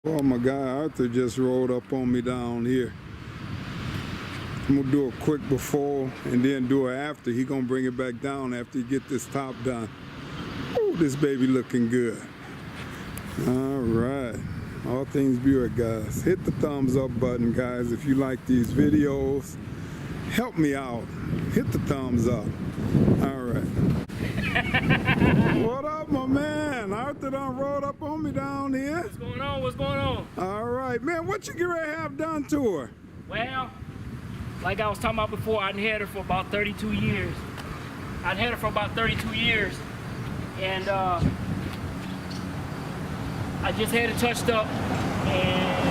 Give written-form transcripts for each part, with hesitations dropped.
Well, my guy Arthur just rolled up on me down here. I'm gonna do a quick before and then do it after. He gonna bring it back down after he get this top done. Ooh, this baby looking good. All right, all things Buick, guys. Hit the thumbs up button, guys, if you like these videos. Help me out. Hit the thumbs up. All right. What up, my man? Arthur done rolled up on me down here. What's going on? What's going on? All right, man. What you gonna have done to her? Well, like I was talking about before, I'd had her for about 32 years. And I just had it touched up and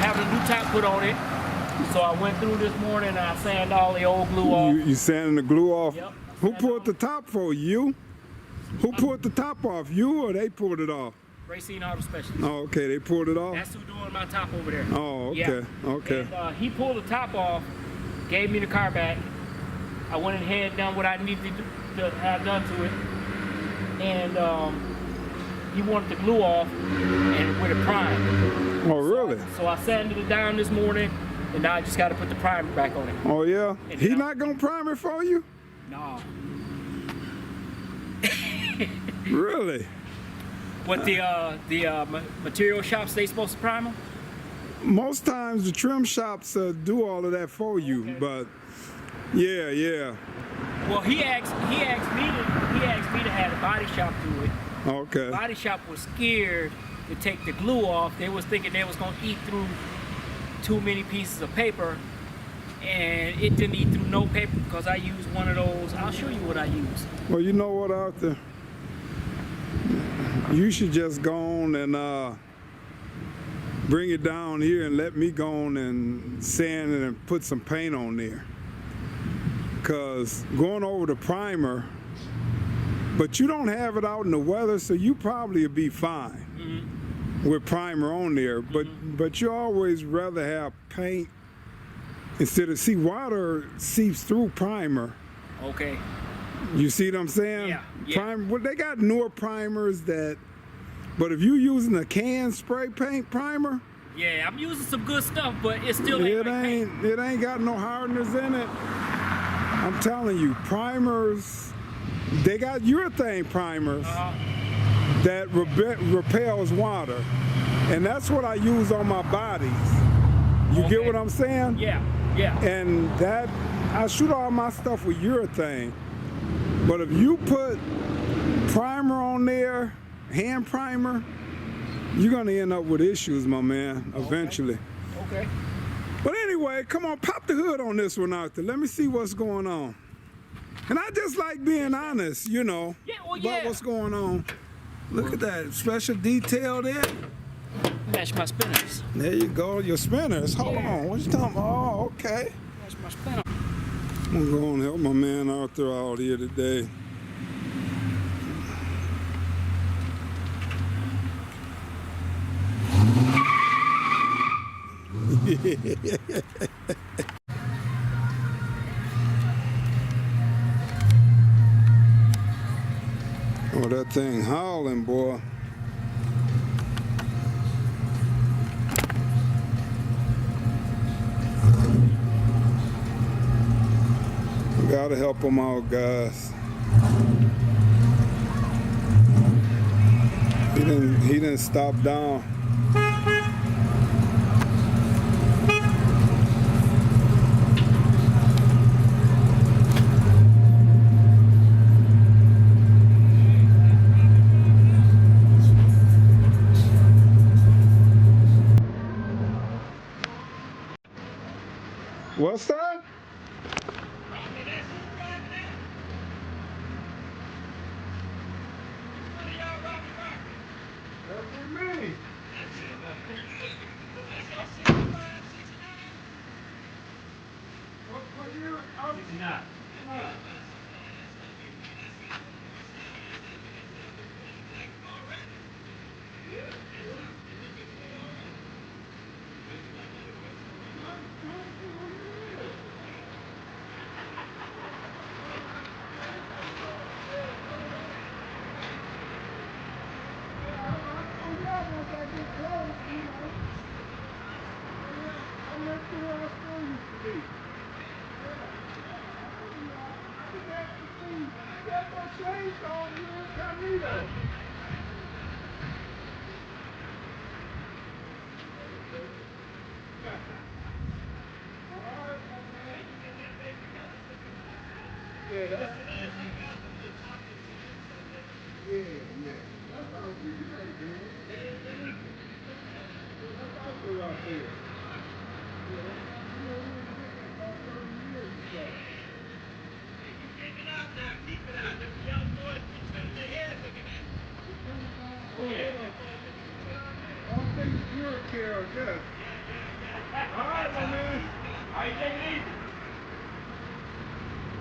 having a new top put on it. So I went through this morning and I sanded all the old glue off. You sanding the glue off? Yep. Who pulled the top for you? Who pulled the top off? You or they pulled it off? Racine Auto Specialist. Oh, okay. They pulled it off? That's who doing my top over there. Oh, okay. Yeah. Okay. And he pulled the top off, gave me the car back. I went ahead and done what I needed to have done to it. And he wanted the glue off and with a prime. Oh, really? So I sanded it down this morning, and now I just got to put the primer back on it. Oh, yeah? And He not going to prime it for you? No. Really? What the material shops, they supposed to prime them? Most times the trim shops do all of that for you, Okay. but yeah. Well, he asked me to have the body shop do it. Okay. The body shop was scared to take the glue off. They was thinking they was gonna eat through too many pieces of paper, and it didn't eat through no paper because I used one of those. I'll show you what I use. Well, you know what, Arthur? You should just go on and bring it down here and let me go on and sand it and put some paint on there. Because going over the primer, but you don't have it out in the weather, so you probably will be fine with primer on there. But you always rather have paint instead of, see, water seeps through primer. Okay. You see what I'm saying? Yeah. Well, they got newer primers that, but if you're using a can spray paint primer, Yeah, I'm using some good stuff, but it still ain't right paint. it ain't got no hardeners in it. I'm telling you, primers, they got urethane primers that repels water, and that's what I use on my bodies. You get what I'm saying? Yeah. And that, I shoot all my stuff with urethane. But if you put primer on there, hand primer, you're gonna end up with issues, my man, eventually. Okay. But anyway, come on, pop the hood on this one, Arthur. Let me see what's going on. And I just like being honest, you know, about what's going on. Look at that, special detail there. Match my spinners. There you go, your spinners. Hold on, what you talking about? Oh, okay. Match my spinners. I'm gonna go and help my man Arthur out here today. Oh, that thing howling, boy. We gotta help him out, guys. He didn't stop down. What's that? That's me. What year?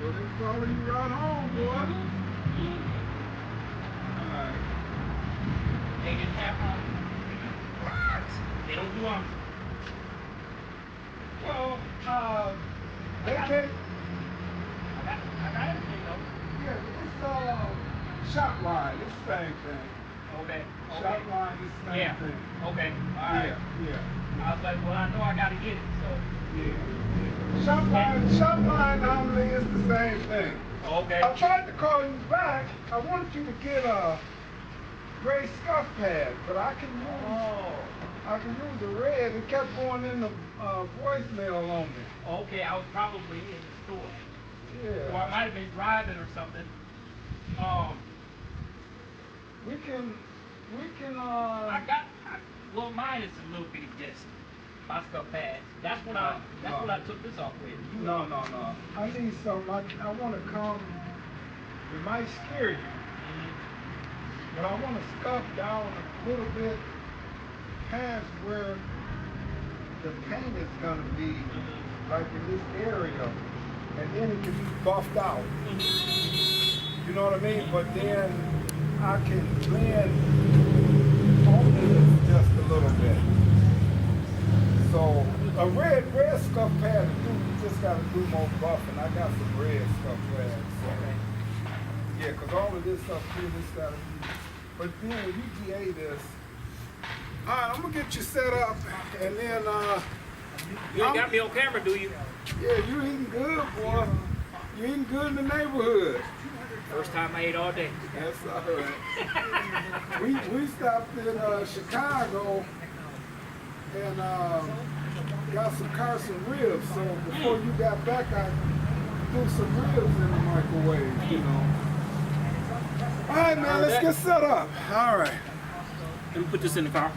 Well, they follow you right home, boy. Alright. They get tap on. What? They don't do arms. Well, they can't. I got everything though. Yeah, it's shot line. It's the same thing. Okay. Shot line is the same thing. Okay. All right. Yeah. I was like, well, I know I gotta get it, so. Yeah. Shot line normally is the same thing. Okay. I tried to call you back. I wanted you to get a gray scuff pad, but I can use the red. It kept going in the voicemail on me. Okay, I was probably in the store. Yeah. Or I might have been driving or something. We can. Well, mine is a little bitty disc. My stuff pads. That's what I took this off with. No. I need some. I want to come. It might scare you, but I want to scuff down a little bit past where the paint is going to be, like in this area, and then it can be buffed out. You know what I mean? But then I can blend on this just a little bit. So a red scuff pad, you just got to do more buffing. I got some red scuff pads. So. Yeah, because all of this stuff here, this got to be. But then when you DA this, all right, I'm going to get you set up, and then you ain't got me on camera, do you? Yeah, you eating good, boy. You eating good in the neighborhood. First time I ate all day. That's all right. we stopped in Chicago and got some Carson ribs. So before you got back, I threw some ribs in the microwave, you know. All right, man, let's get set up. All right. Let me put this in the car.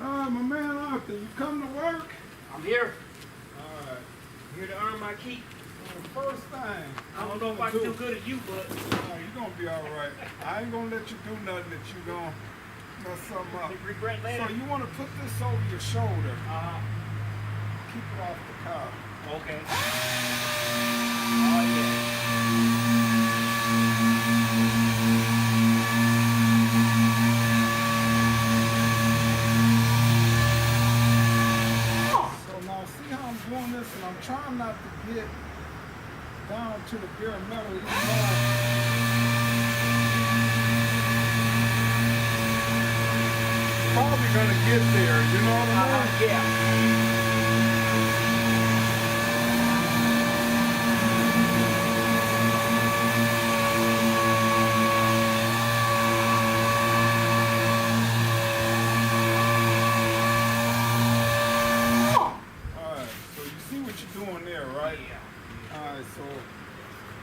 All right, my man Arthur, you come to work? I'm here. All right. Here to earn my keep. Well, the first thing. I don't know if I can do good as you, but. You're going to be all right. I ain't going to let you do nothing that you're going to mess something up. Regret later. So you want to put this over your shoulder. Uh-huh. Keep it off the car. Okay. Oh, yeah. So now see how I'm doing this, and I'm trying not to get down to the bare metal. Even though probably gonna get there, you know what I mean? Yeah.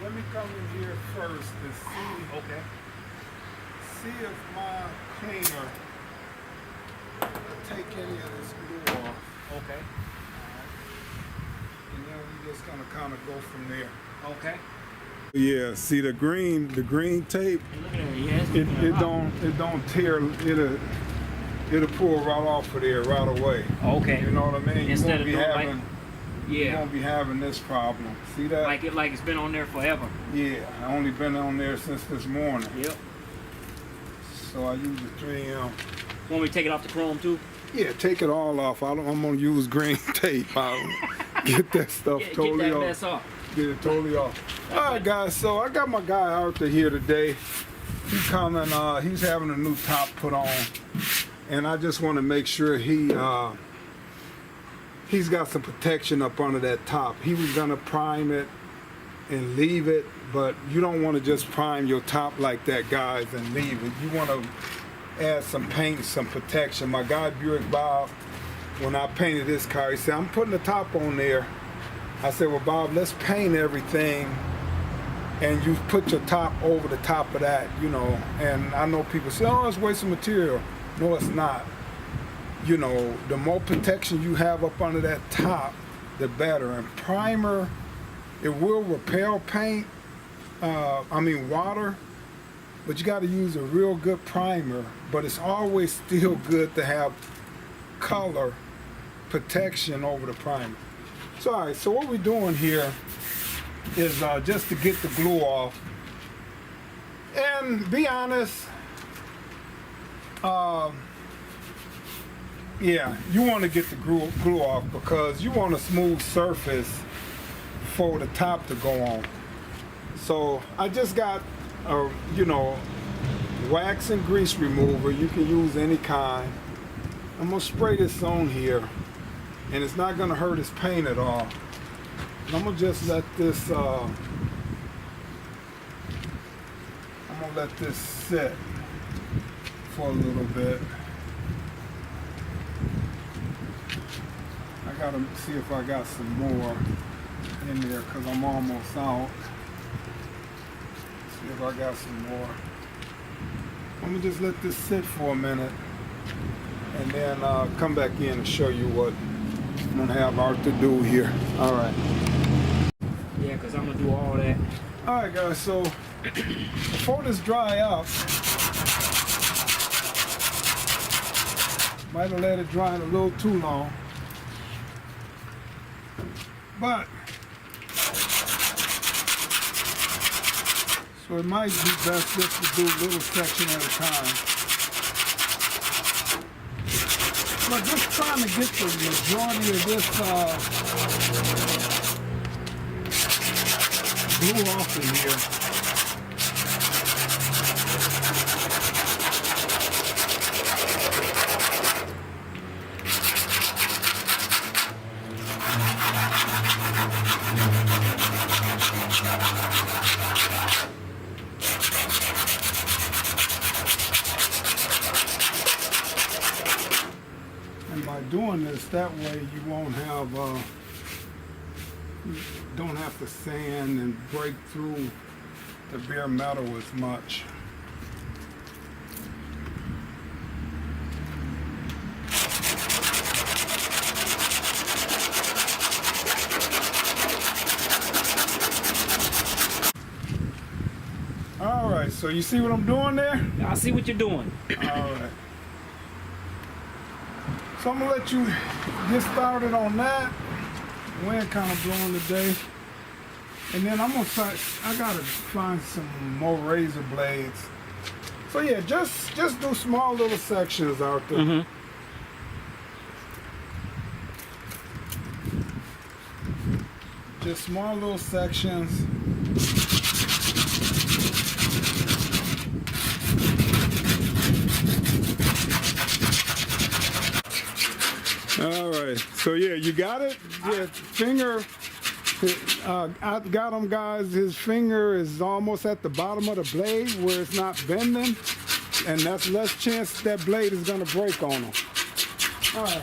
Let me come in here first to see. Okay. See if my cleaner will take any of this glue off. Okay. And then we're just gonna kind of go from there. Okay. Yeah. See the green tape. And look at it. Yes. It don't tear. It'll pull right off of there right away. Okay. You know what I mean? Instead you won't of be having. You won't be having this problem. See that? Like it's been on there forever. Yeah, I only been on there since this morning. Yep. So I use the 3M. Want me to take it off the chrome too? Yeah, take it all off. I'm gonna use green tape. I'll get that stuff totally get that off. mess off. Get it totally off. All right, guys. So I got my guy Arthur here today. He's coming. He's having a new top put on. and I just want to make sure he's got some protection up under that top. He was gonna prime it and leave it, but you don't want to just prime your top like that, guys, and leave it. You want to add some paint, some protection. My guy Buick Bob, when I painted this car, he said, I'm putting the top on there. I said, well, Bob, let's paint everything and you put your top over the top of that, you know. And I know people say, oh, it's wasting material. No, it's not. You know, the more protection you have up under that top, the better. And primer, it will repel paint, water, but you got to use a real good primer. But it's always still good to have color protection over the primer. So, all right, so what we're doing here is just to get the glue off. And be honest, yeah, you want to get the glue off because you want a smooth surface for the top to go on. So I just got a, wax and grease remover. You can use any kind. I'm gonna spray this on here, and it's not gonna hurt his paint at all. And I'm gonna just let this sit for a little bit. I gotta see if I got some more in there because I'm almost out. See if I got some more. I'm gonna just let this sit for a minute and then come back in and show you what I'm gonna have Art to do here. All right. Yeah, because I'm gonna do all that. All right, guys, so before this dry up, might have let it dry a little too long, but so it might be best just to do a little section at a time. But just trying to get the majority of this glue off in here. And by doing this, that way you won't have, you don't have to sand and break through the bare metal as much. All right, so you see what I'm doing there? I see what you're doing. All right. So I'm gonna let you get started on that. Wind kind of blowing today. And then I'm gonna start, I gotta find some more razor blades. So yeah, just do small little sections out there. Mm-hmm. Just small little sections. All right, so yeah, you got it? Yeah, finger, I got him, guys. His finger is almost at the bottom of the blade where it's not bending, and that's less chance that blade is gonna break on him. All right.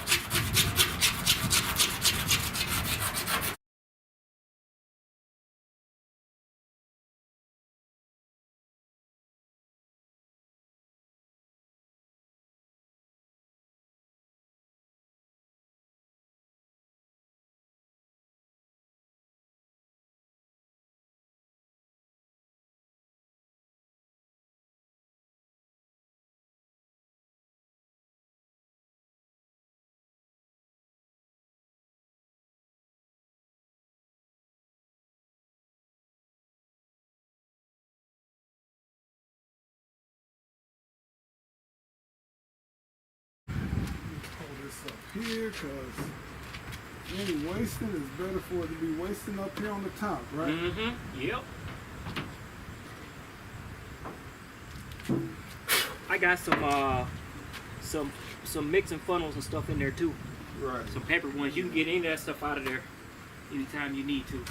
Up here, because any wasting is better for it to be wasting up here on the top, right? Mm-hmm. Yep. I got some some mixing funnels and stuff in there too. Right. Some paper ones. You can get any of that stuff out of there anytime you need to.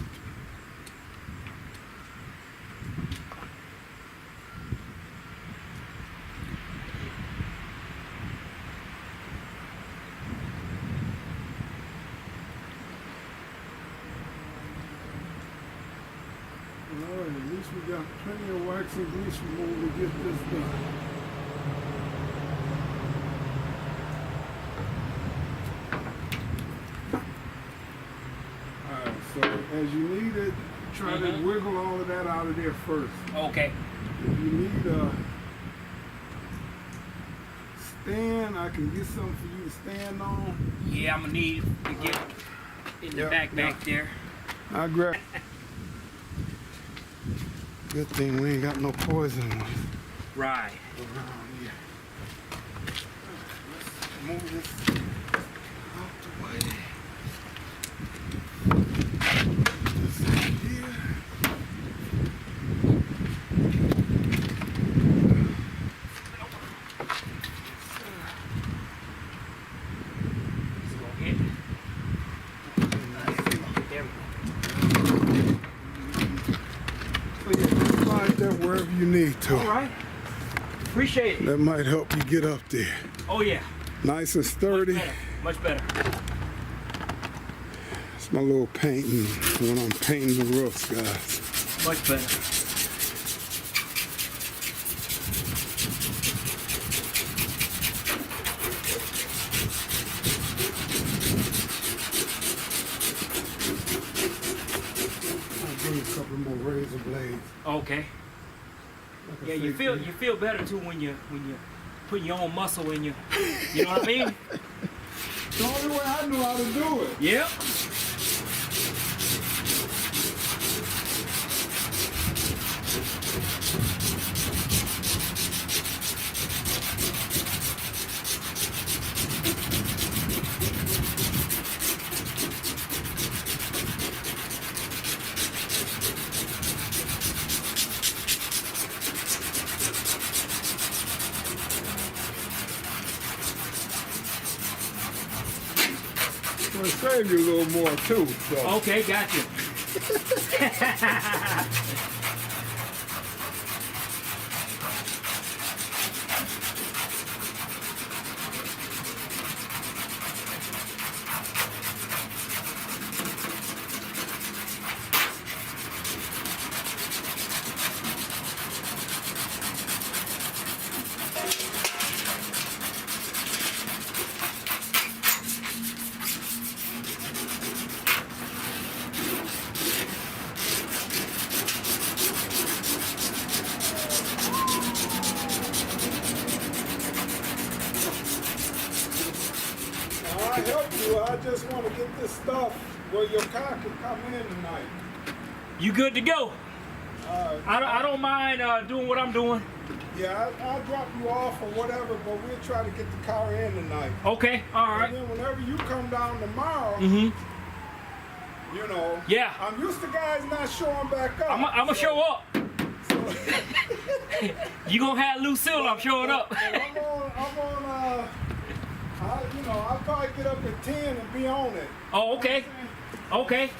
Lord, at least we got plenty of wax and grease removal to get this done. Alright, so as you need it, try to wiggle all of that out of there first. Okay. If you need a stand, I can get something for you to stand on. Yeah, I'm gonna need to get in the back there. I'll grab. Good thing we ain't got no poison ones Right. around here. Let's move this out the way. This in here. Let's go ahead. There we go. So yeah, just slide that wherever you need to. All right. Appreciate it. That might help you get up there. Oh yeah. Nice and sturdy. Much better. It's my little painting when I'm painting the roofs, guys. Much better. I'll bring a couple more razor blades. Okay. Like a Yeah, you safety. feel better too when you put your own muscle in you. You know what I mean? The only way I knew how to do it. Yep. It's gonna save you a little more too. So. Okay, got you. I help you. I just want to get this stuff where your car can come in tonight. You good to go? I don't mind doing what I'm doing. Yeah, I'll drop you off or whatever, but we'll try to get the car in tonight. Okay, all And right. then whenever you come down tomorrow, you know, Yeah. I'm used to guys not showing back up. I'm gonna show up. So, You gonna have Lucille? I'm showing up. but I'll probably get up at 10 and be on it. Oh, okay. Okay.